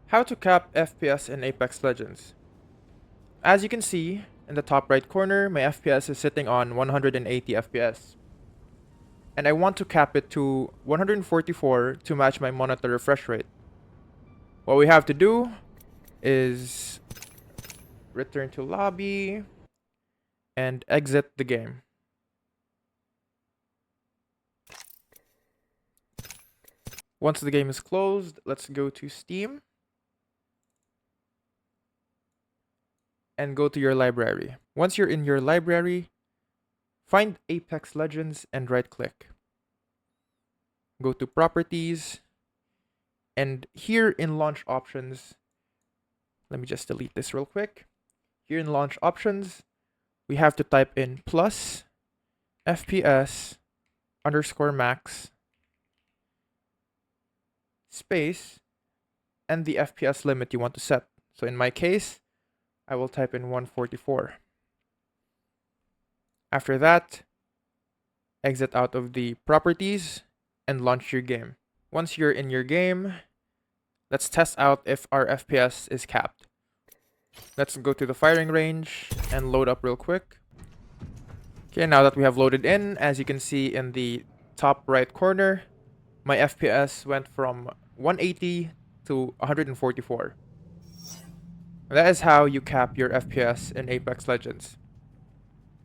How to cap FPS in Apex Legends. As you can see, in the top right corner, my FPS is sitting on 180 FPS. And I want to cap it to 144 to match my monitor refresh rate. What we have to do is return to lobby and exit the game. Once the game is closed, let's go to Steam and go to your library. Once you're in your library, find Apex Legends and right click. Go to Properties, and here in Launch Options, let me just delete this real quick. Here in Launch Options, we have to type in plus FPS underscore max space and the FPS limit you want to set. So in my case, I will type in 144. After that, exit out of the properties and launch your game. Once you're in your game, let's test out if our FPS is capped. Let's go to the firing range and load up real quick. Okay, now that we have loaded in, as you can see in the top right corner, my FPS went from 180 to 144. That is how you cap your FPS in Apex Legends.